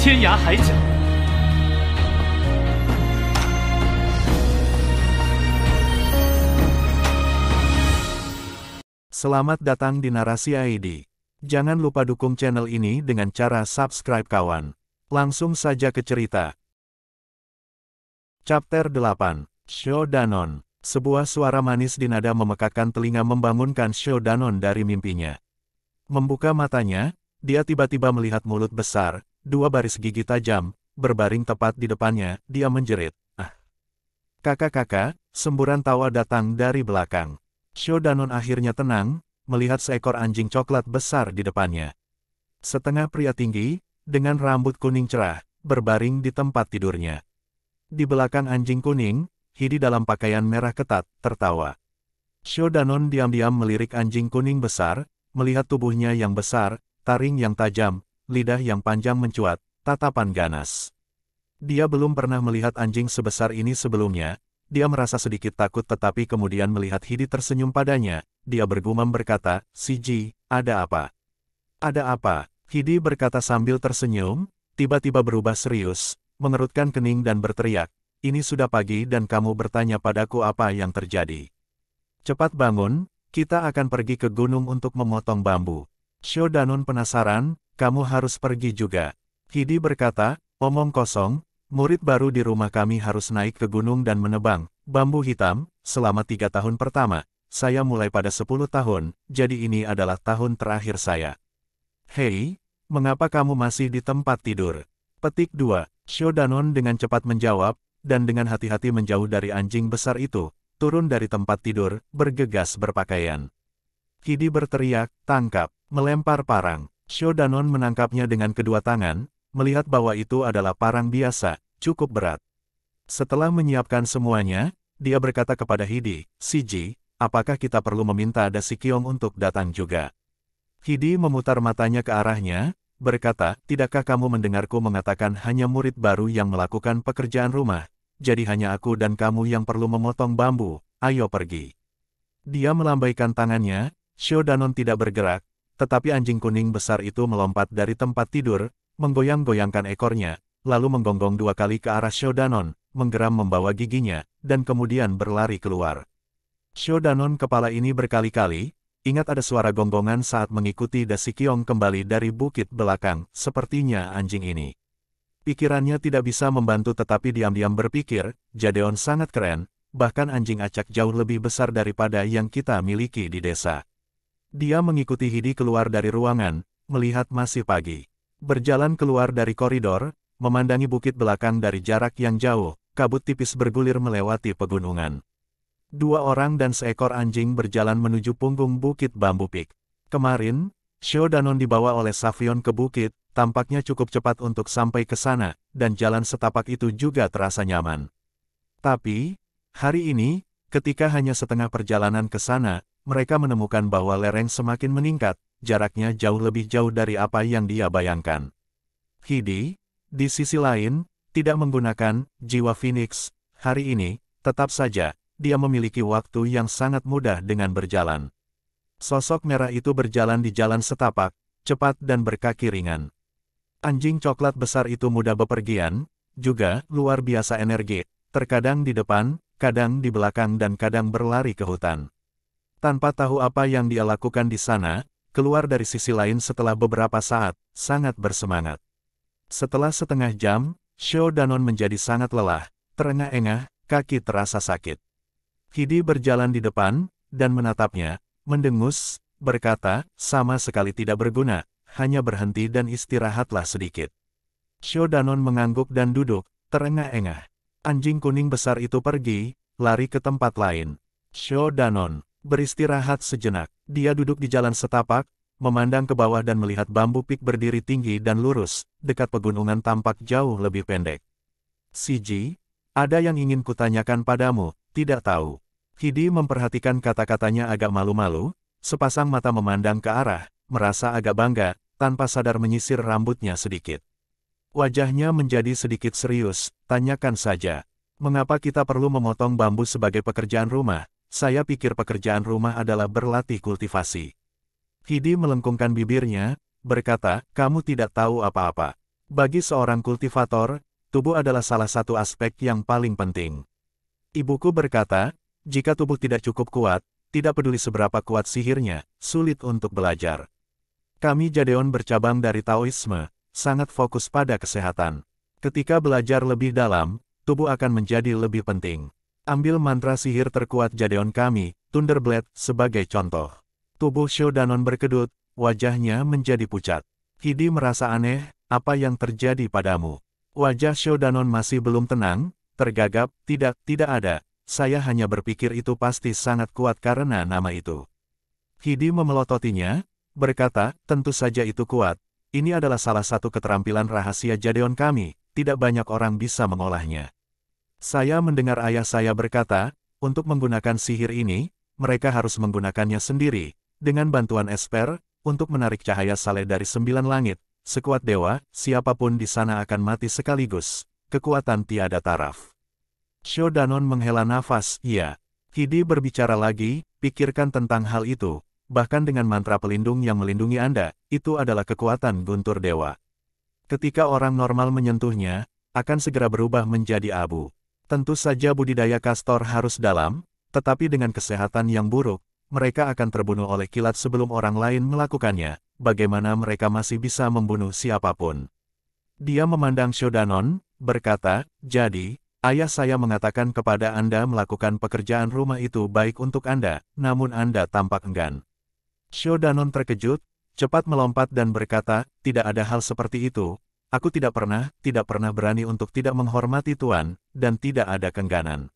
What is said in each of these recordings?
天涯海角。Selamat datang di Narasi ID. Jangan lupa dukung channel ini dengan cara subscribe kawan. Langsung saja ke cerita. Chapter 8. Shodanon. Sebuah suara manis di nada memekakkan telinga membangunkan Shodanon dari mimpinya. Membuka matanya, dia tiba-tiba melihat mulut besar, dua baris gigi tajam, berbaring tepat di depannya. Dia menjerit, "Ah!" "Kakak-kakak!" Semburan tawa datang dari belakang. Shodanon akhirnya tenang, melihat seekor anjing coklat besar di depannya. Setengah pria tinggi, dengan rambut kuning cerah, berbaring di tempat tidurnya. Di belakang anjing kuning, Hidi dalam pakaian merah ketat, tertawa. Shodanon diam-diam melirik anjing kuning besar, melihat tubuhnya yang besar, taring yang tajam, lidah yang panjang mencuat, tatapan ganas. Dia belum pernah melihat anjing sebesar ini sebelumnya. Dia merasa sedikit takut tetapi kemudian melihat Hidi tersenyum padanya. Dia bergumam berkata, "Siji, ada apa?" "Ada apa?" Hidi berkata sambil tersenyum, tiba-tiba berubah serius, mengerutkan kening dan berteriak, "Ini sudah pagi dan kamu bertanya padaku apa yang terjadi. Cepat bangun, kita akan pergi ke gunung untuk memotong bambu." Shodanon penasaran, "Kamu harus pergi juga?" Hidi berkata, "Omong kosong. Murid baru di rumah kami harus naik ke gunung dan menebang bambu hitam, selama 3 tahun pertama. Saya mulai pada 10 tahun, jadi ini adalah tahun terakhir saya." "Hei, mengapa kamu masih di tempat tidur?" Petik 2. Shodanon dengan cepat menjawab, dan dengan hati-hati menjauh dari anjing besar itu, turun dari tempat tidur, bergegas berpakaian. Hidi berteriak, "Tangkap!" melempar parang. Shodanon menangkapnya dengan kedua tangan, melihat bahwa itu adalah parang biasa, cukup berat. Setelah menyiapkan semuanya, dia berkata kepada Hidi, "Siji, apakah kita perlu meminta Dasikyong untuk datang juga?" Hidi memutar matanya ke arahnya, berkata, "Tidakkah kamu mendengarku mengatakan hanya murid baru yang melakukan pekerjaan rumah, jadi hanya aku dan kamu yang perlu memotong bambu, ayo pergi." Dia melambaikan tangannya, Shodanon tidak bergerak, tetapi anjing kuning besar itu melompat dari tempat tidur, menggoyang-goyangkan ekornya, lalu menggonggong 2 kali ke arah Shodanon, menggeram membawa giginya, dan kemudian berlari keluar. Shodanon kepala ini berkali-kali, ingat ada suara gonggongan saat mengikuti Dasikyong kembali dari bukit belakang, sepertinya anjing ini. Pikirannya tidak bisa membantu tetapi diam-diam berpikir, Jadeon sangat keren, bahkan anjing acak jauh lebih besar daripada yang kita miliki di desa. Dia mengikuti Hidi keluar dari ruangan, melihat masih pagi. Berjalan keluar dari koridor, memandangi bukit belakang dari jarak yang jauh, kabut tipis bergulir melewati pegunungan. 2 orang dan seekor anjing berjalan menuju punggung bukit Bambu Peak. Kemarin, Shodanon dibawa oleh Savyon ke bukit, tampaknya cukup cepat untuk sampai ke sana, dan jalan setapak itu juga terasa nyaman. Tapi, hari ini, ketika hanya setengah perjalanan ke sana, mereka menemukan bahwa lereng semakin meningkat, jaraknya jauh lebih jauh dari apa yang dia bayangkan. Hidi, di sisi lain, tidak menggunakan jiwa Phoenix hari ini, tetap saja, dia memiliki waktu yang sangat mudah dengan berjalan. Sosok merah itu berjalan di jalan setapak, cepat dan berkaki ringan. Anjing coklat besar itu mudah bepergian, juga luar biasa energi, terkadang di depan, kadang di belakang dan kadang berlari ke hutan. Tanpa tahu apa yang dia lakukan di sana, keluar dari sisi lain setelah beberapa saat, sangat bersemangat. Setelah setengah jam, Shodanon menjadi sangat lelah, terengah-engah, kaki terasa sakit. Hidi berjalan di depan, dan menatapnya, mendengus, berkata, "Sama sekali tidak berguna, hanya berhenti dan istirahatlah sedikit." Shodanon mengangguk dan duduk, terengah-engah. Anjing kuning besar itu pergi, lari ke tempat lain. Shodanon beristirahat sejenak. Dia duduk di jalan setapak, memandang ke bawah dan melihat Bambu Peak berdiri tinggi dan lurus, dekat pegunungan tampak jauh lebih pendek. "Siji, ada yang ingin kutanyakan padamu." "Tidak tahu." Hidi memperhatikan kata-katanya agak malu-malu, sepasang mata memandang ke arah, merasa agak bangga, tanpa sadar menyisir rambutnya sedikit. Wajahnya menjadi sedikit serius, "Tanyakan saja. Mengapa kita perlu memotong bambu sebagai pekerjaan rumah? Saya pikir pekerjaan rumah adalah berlatih kultivasi." Hidi melengkungkan bibirnya, berkata, "Kamu tidak tahu apa-apa. Bagi seorang kultivator, tubuh adalah salah satu aspek yang paling penting. Ibuku berkata, jika tubuh tidak cukup kuat, tidak peduli seberapa kuat sihirnya, sulit untuk belajar. Kami Jadeon bercabang dari Taoisme, sangat fokus pada kesehatan. Ketika belajar lebih dalam, tubuh akan menjadi lebih penting. Ambil mantra sihir terkuat Jadeon kami, Thunderblade, sebagai contoh. Tubuh Shodanon berkedut, wajahnya menjadi pucat. Hidi merasa aneh, apa yang terjadi padamu? Wajah Shodanon masih belum tenang, tergagap, tidak ada. Saya hanya berpikir itu pasti sangat kuat karena nama itu. Hidi memelototinya, berkata, tentu saja itu kuat. Ini adalah salah satu keterampilan rahasia Jadeon kami, tidak banyak orang bisa mengolahnya. Saya mendengar ayah saya berkata, untuk menggunakan sihir ini, mereka harus menggunakannya sendiri, dengan bantuan Esper, untuk menarik cahaya saleh dari 9 langit, sekuat dewa, siapapun di sana akan mati sekaligus, kekuatan tiada taraf. Shodanon menghela nafas, iya. Hidi berbicara lagi, pikirkan tentang hal itu, bahkan dengan mantra pelindung yang melindungi Anda, itu adalah kekuatan guntur dewa. Ketika orang normal menyentuhnya, akan segera berubah menjadi abu. Tentu saja budidaya kastor harus dalam, tetapi dengan kesehatan yang buruk, mereka akan terbunuh oleh kilat sebelum orang lain melakukannya. Bagaimana mereka masih bisa membunuh siapapun? Dia memandang Shodanon, berkata, jadi, ayah saya mengatakan kepada Anda melakukan pekerjaan rumah itu baik untuk Anda, namun Anda tampak enggan. Shodanon terkejut, cepat melompat dan berkata, tidak ada hal seperti itu. Aku tidak pernah berani untuk tidak menghormati Tuan, dan tidak ada kengganan.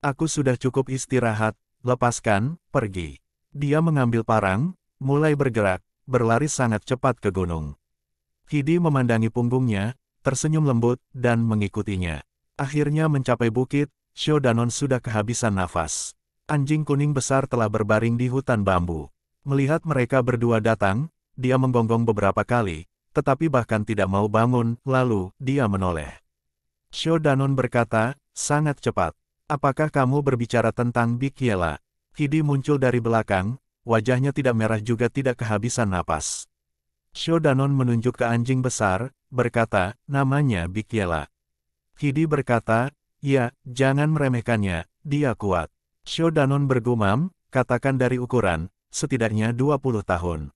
Aku sudah cukup istirahat, lepaskan, pergi. Dia mengambil parang, mulai bergerak, berlari sangat cepat ke gunung. Hidi memandangi punggungnya, tersenyum lembut, dan mengikutinya. Akhirnya mencapai bukit, Shodanon sudah kehabisan nafas. Anjing kuning besar telah berbaring di hutan bambu. Melihat mereka berdua datang, dia menggonggong beberapa kali, tetapi bahkan tidak mau bangun, lalu, dia menoleh. Shodanon berkata, sangat cepat. Apakah kamu berbicara tentang Bikyela? Hidi muncul dari belakang, wajahnya tidak merah juga tidak kehabisan napas. Shodanon menunjuk ke anjing besar, berkata, namanya Bikyela. Hidi berkata, ya, jangan meremehkannya, dia kuat. Shodanon bergumam, katakan dari ukuran, setidaknya 20 tahun.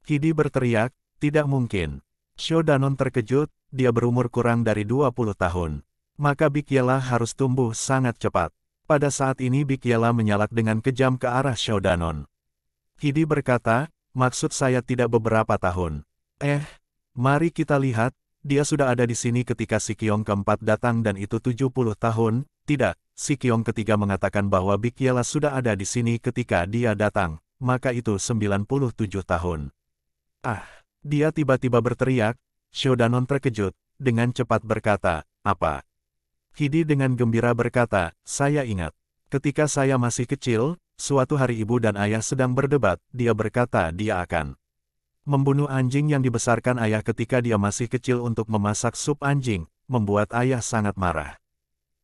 Hidi berteriak, tidak mungkin. Shodanon terkejut, dia berumur kurang dari 20 tahun. Maka Bikyela harus tumbuh sangat cepat. Pada saat ini Bikyela menyalak dengan kejam ke arah Shodanon. Hidi berkata, maksud saya tidak beberapa tahun. Mari kita lihat, dia sudah ada di sini ketika Sikyong keempat datang dan itu 70 tahun. Tidak, Sikyong ketiga mengatakan bahwa Bikyela sudah ada di sini ketika dia datang, maka itu 97 tahun. Dia tiba-tiba berteriak, Shodanon terkejut, dengan cepat berkata, apa? Hidi dengan gembira berkata, saya ingat. Ketika saya masih kecil, suatu hari ibu dan ayah sedang berdebat, dia berkata dia akan membunuh anjing yang dibesarkan ayah ketika dia masih kecil untuk memasak sup anjing, membuat ayah sangat marah.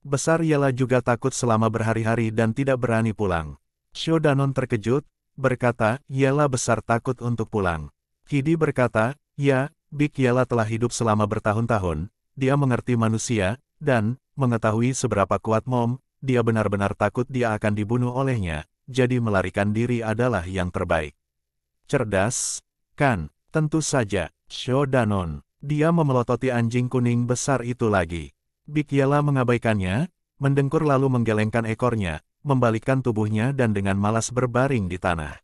Besar ialah juga takut selama berhari-hari dan tidak berani pulang. Shodanon terkejut, berkata, ialah besar takut untuk pulang. Hidi berkata, ya, Bikyela telah hidup selama bertahun-tahun, dia mengerti manusia, dan, mengetahui seberapa kuat Mom, dia benar-benar takut dia akan dibunuh olehnya, jadi melarikan diri adalah yang terbaik. Cerdas, kan? Tentu saja, Shodanon. Dia memelototi anjing kuning besar itu lagi. Bikyela mengabaikannya, mendengkur lalu menggelengkan ekornya, membalikkan tubuhnya dan dengan malas berbaring di tanah.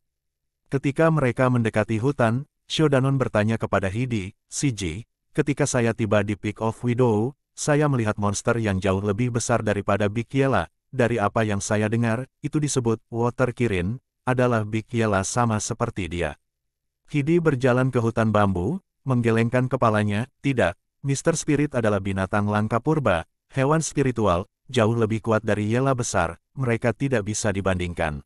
Ketika mereka mendekati hutan, Shodanon bertanya kepada Hidi, Shiji, ketika saya tiba di Peak of Widow, saya melihat monster yang jauh lebih besar daripada Bikyela. Dari apa yang saya dengar, itu disebut Water Kirin, adalah Bikyela sama seperti dia. Hidi berjalan ke hutan bambu, menggelengkan kepalanya, tidak, Mr. Spirit adalah binatang langka purba, hewan spiritual, jauh lebih kuat dari Yela besar, mereka tidak bisa dibandingkan.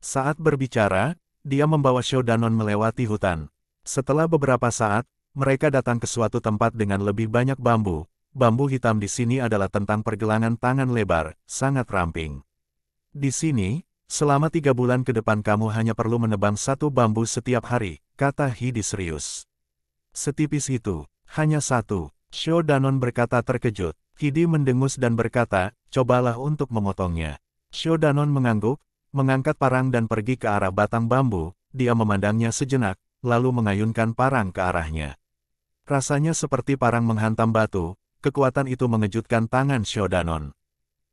Saat berbicara, dia membawa Shodanon melewati hutan. Setelah beberapa saat, mereka datang ke suatu tempat dengan lebih banyak bambu. Bambu hitam di sini adalah tentang pergelangan tangan lebar, sangat ramping. Di sini, selama 3 bulan ke depan kamu hanya perlu menebang 1 bambu setiap hari, kata Hidi serius. Setipis itu, Hanya satu. Shodanon berkata terkejut. Hidi mendengus dan berkata, cobalah untuk memotongnya. Shodanon mengangguk, mengangkat parang dan pergi ke arah batang bambu. Dia memandangnya sejenak, lalu mengayunkan parang ke arahnya. Rasanya seperti parang menghantam batu, kekuatan itu mengejutkan tangan Shodanon.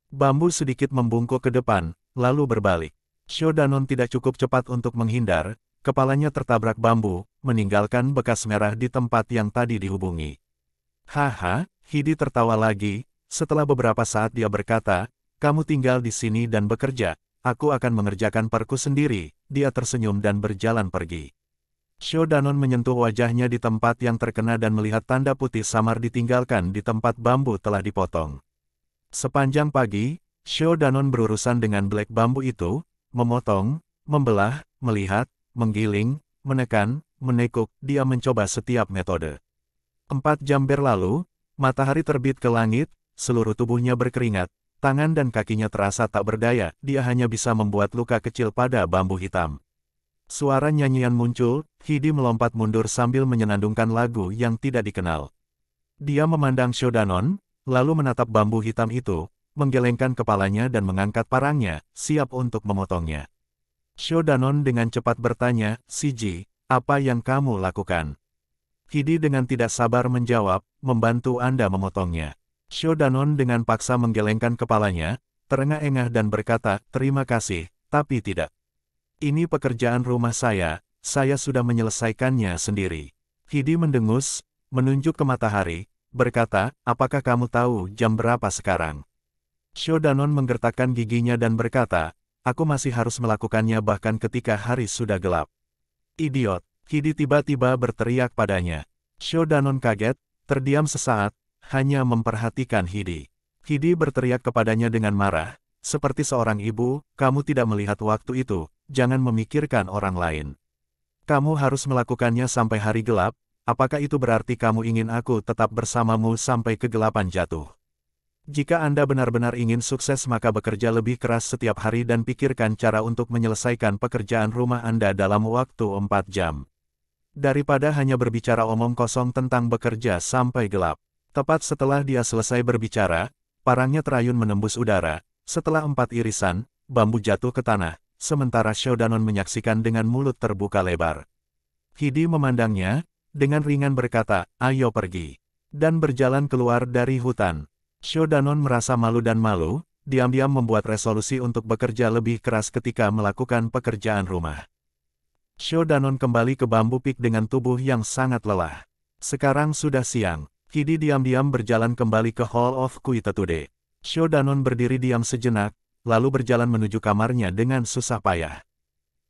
Bambu sedikit membungkuk ke depan, lalu berbalik. Shodanon tidak cukup cepat untuk menghindar, kepalanya tertabrak bambu, meninggalkan bekas merah di tempat yang tadi dihubungi. Haha, Hidi tertawa lagi, setelah beberapa saat dia berkata, kamu tinggal di sini dan bekerja, aku akan mengerjakan perku sendiri. Dia tersenyum dan berjalan pergi. Shodanon menyentuh wajahnya di tempat yang terkena dan melihat tanda putih samar ditinggalkan di tempat bambu telah dipotong. Sepanjang pagi, Shodanon berurusan dengan black bambu itu, memotong, membelah, melihat, menggiling, menekan, menekuk, dia mencoba setiap metode. 4 jam berlalu, matahari terbit ke langit, seluruh tubuhnya berkeringat, tangan dan kakinya terasa tak berdaya, dia hanya bisa membuat luka kecil pada bambu hitam. Suara nyanyian muncul, Hidi melompat mundur sambil menyenandungkan lagu yang tidak dikenal. Dia memandang Shodanon, lalu menatap bambu hitam itu, menggelengkan kepalanya dan mengangkat parangnya, siap untuk memotongnya. Shodanon dengan cepat bertanya, Shiji, apa yang kamu lakukan? Hidi dengan tidak sabar menjawab, membantu Anda memotongnya. Shodanon dengan paksa menggelengkan kepalanya, terengah-engah dan berkata, terima kasih, tapi tidak. Ini pekerjaan rumah saya sudah menyelesaikannya sendiri. Hidi mendengus, menunjuk ke matahari, berkata, apakah kamu tahu jam berapa sekarang? Shodanon menggertakkan giginya dan berkata, aku masih harus melakukannya bahkan ketika hari sudah gelap. Idiot! Hidi tiba-tiba berteriak padanya. Shodanon kaget, terdiam sesaat, hanya memperhatikan Hidi. Hidi berteriak kepadanya dengan marah, seperti seorang ibu, kamu tidak melihat waktu itu, jangan memikirkan orang lain. Kamu harus melakukannya sampai hari gelap, apakah itu berarti kamu ingin aku tetap bersamamu sampai kegelapan jatuh? Jika Anda benar-benar ingin sukses maka bekerja lebih keras setiap hari dan pikirkan cara untuk menyelesaikan pekerjaan rumah Anda dalam waktu 4 jam. Daripada hanya berbicara omong kosong tentang bekerja sampai gelap. Tepat setelah dia selesai berbicara, parangnya terayun menembus udara. Setelah 4 irisan, bambu jatuh ke tanah, sementara Shodanon menyaksikan dengan mulut terbuka lebar. Hidi memandangnya, dengan ringan berkata, ayo pergi. Dan berjalan keluar dari hutan. Shodanon merasa malu dan malu, diam-diam membuat resolusi untuk bekerja lebih keras ketika melakukan pekerjaan rumah. Shodanon kembali ke bambu pik dengan tubuh yang sangat lelah. Sekarang sudah siang. Hidi diam-diam berjalan kembali ke Hall of Kuitatude. Shodanon berdiri diam sejenak, lalu berjalan menuju kamarnya dengan susah payah.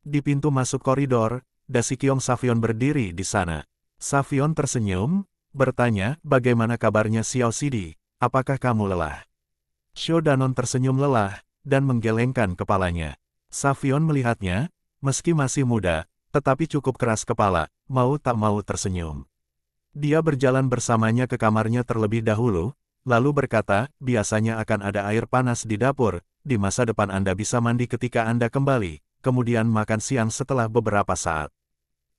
Di pintu masuk koridor, Dasikyong Savion berdiri di sana. Savion tersenyum, bertanya, bagaimana kabarnya Xiao Sidi, apakah kamu lelah? Shodanon tersenyum lelah, dan menggelengkan kepalanya. Savion melihatnya, meski masih muda, tetapi cukup keras kepala, mau tak mau tersenyum. Dia berjalan bersamanya ke kamarnya terlebih dahulu, lalu berkata, biasanya akan ada air panas di dapur, di masa depan Anda bisa mandi ketika Anda kembali, kemudian makan siang setelah beberapa saat.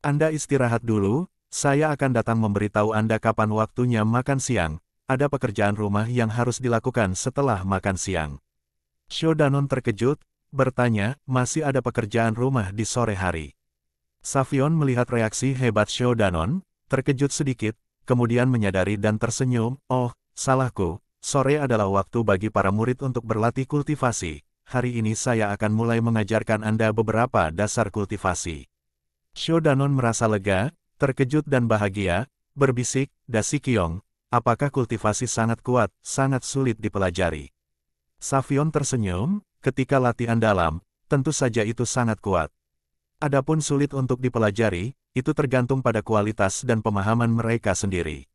Anda istirahat dulu, saya akan datang memberitahu Anda kapan waktunya makan siang, ada pekerjaan rumah yang harus dilakukan setelah makan siang. Shodanon terkejut, bertanya, masih ada pekerjaan rumah di sore hari. Savion melihat reaksi hebat Shodanon, terkejut sedikit, kemudian menyadari dan tersenyum, oh, salahku, sore adalah waktu bagi para murid untuk berlatih kultivasi, hari ini saya akan mulai mengajarkan Anda beberapa dasar kultivasi. Shodanon merasa lega, terkejut dan bahagia, berbisik, Dasikyong, apakah kultivasi sangat kuat, sangat sulit dipelajari? Savion tersenyum, ketika latihan dalam, tentu saja itu sangat kuat. Adapun sulit untuk dipelajari, itu tergantung pada kualitas dan pemahaman mereka sendiri.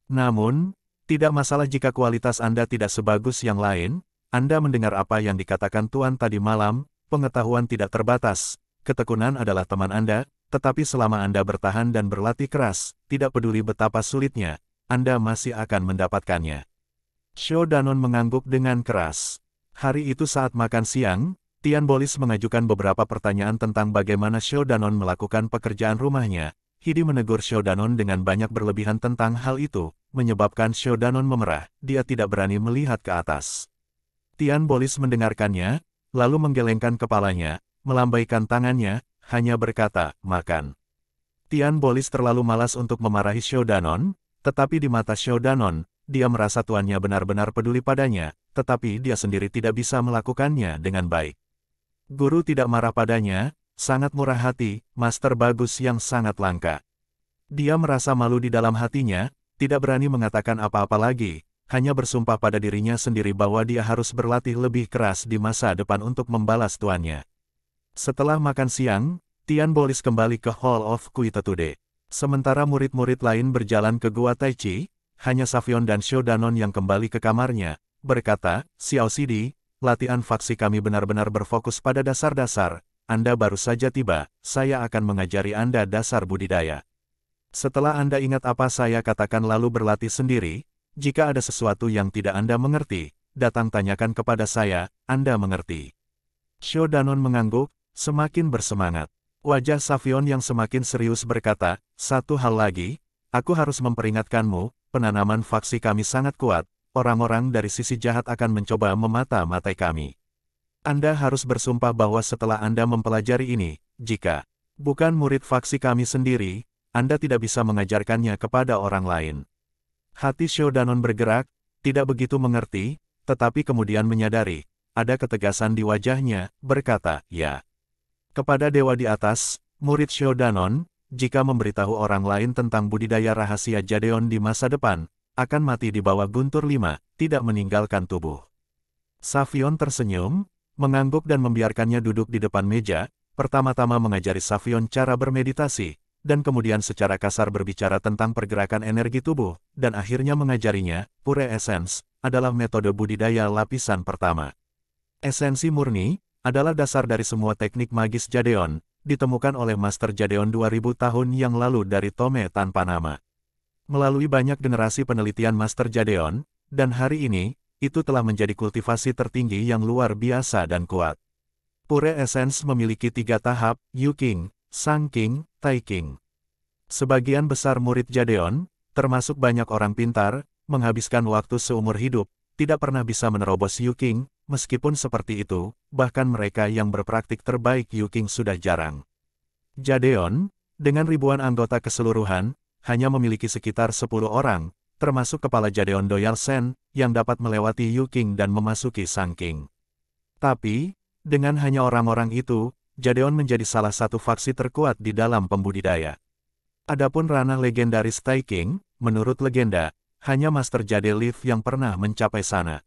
Namun, tidak masalah jika kualitas Anda tidak sebagus yang lain, Anda mendengar apa yang dikatakan Tuan tadi malam, pengetahuan tidak terbatas, ketekunan adalah teman Anda, tetapi selama Anda bertahan dan berlatih keras, tidak peduli betapa sulitnya, Anda masih akan mendapatkannya. Shodanon mengangguk dengan keras. Hari itu saat makan siang, Tian Bolis mengajukan beberapa pertanyaan tentang bagaimana Shodanon melakukan pekerjaan rumahnya. Hidi menegur Xiaodanon dengan banyak berlebihan tentang hal itu, menyebabkan Xiaodanon memerah, dia tidak berani melihat ke atas. Tian Bolis mendengarkannya, lalu menggelengkan kepalanya, melambaikan tangannya, hanya berkata, makan. Tian Bolis terlalu malas untuk memarahi Xiaodanon, tetapi di mata Xiaodanon, dia merasa tuannya benar-benar peduli padanya, tetapi dia sendiri tidak bisa melakukannya dengan baik. Guru tidak marah padanya, sangat murah hati, master bagus yang sangat langka. Dia merasa malu di dalam hatinya, tidak berani mengatakan apa-apa lagi, hanya bersumpah pada dirinya sendiri bahwa dia harus berlatih lebih keras di masa depan untuk membalas tuannya. Setelah makan siang, Tian Bolis kembali ke Hall of Kuitatude. Sementara murid-murid lain berjalan ke Gua Taichi, hanya Savion dan Xiaodanon yang kembali ke kamarnya, berkata, Xiao Sidi, latihan faksi kami benar-benar berfokus pada dasar-dasar, Anda baru saja tiba, saya akan mengajari Anda dasar budidaya. Setelah Anda ingat apa saya katakan lalu berlatih sendiri, jika ada sesuatu yang tidak Anda mengerti, datang tanyakan kepada saya, Anda mengerti. Xiaodanon mengangguk, semakin bersemangat. Wajah Savion yang semakin serius berkata, satu hal lagi, aku harus memperingatkanmu, penanaman faksi kami sangat kuat, orang-orang dari sisi jahat akan mencoba memata-matai kami. Anda harus bersumpah bahwa setelah Anda mempelajari ini, jika bukan murid faksi kami sendiri, Anda tidak bisa mengajarkannya kepada orang lain. Hati Xiaodanon bergerak, tidak begitu mengerti, tetapi kemudian menyadari, ada ketegasan di wajahnya, berkata, ya. Kepada dewa di atas, murid Xiaodanon, jika memberitahu orang lain tentang budidaya rahasia Jadeon di masa depan, akan mati di bawah guntur 5, tidak meninggalkan tubuh. Savion tersenyum, mengangguk dan membiarkannya duduk di depan meja, pertama-tama mengajari Savion cara bermeditasi, dan kemudian secara kasar berbicara tentang pergerakan energi tubuh, dan akhirnya mengajarinya, Pure Essence, adalah metode budidaya lapisan pertama. Esensi murni, adalah dasar dari semua teknik magis Jadeon, ditemukan oleh Master Jadeon 2000 tahun yang lalu dari Tome tanpa nama. Melalui banyak generasi penelitian Master Jadeon, dan hari ini, itu telah menjadi kultivasi tertinggi yang luar biasa dan kuat. Pure Essence memiliki 3 tahap, Yu King, Sang King, Tai King. Sebagian besar murid Jadeon, termasuk banyak orang pintar, menghabiskan waktu seumur hidup, tidak pernah bisa menerobos Yu King, meskipun seperti itu, bahkan mereka yang berpraktik terbaik Yu King sudah jarang. Jadeon, dengan ribuan anggota keseluruhan, hanya memiliki sekitar 10 orang, termasuk kepala Jadeon Doyal Sen, yang dapat melewati Yu King dan memasuki Sang King. Tapi, dengan hanya orang-orang itu, Jadeon menjadi salah satu faksi terkuat di dalam pembudidaya. Adapun ranah legendaris Tai King, menurut legenda, hanya Master Jade Leaf yang pernah mencapai sana.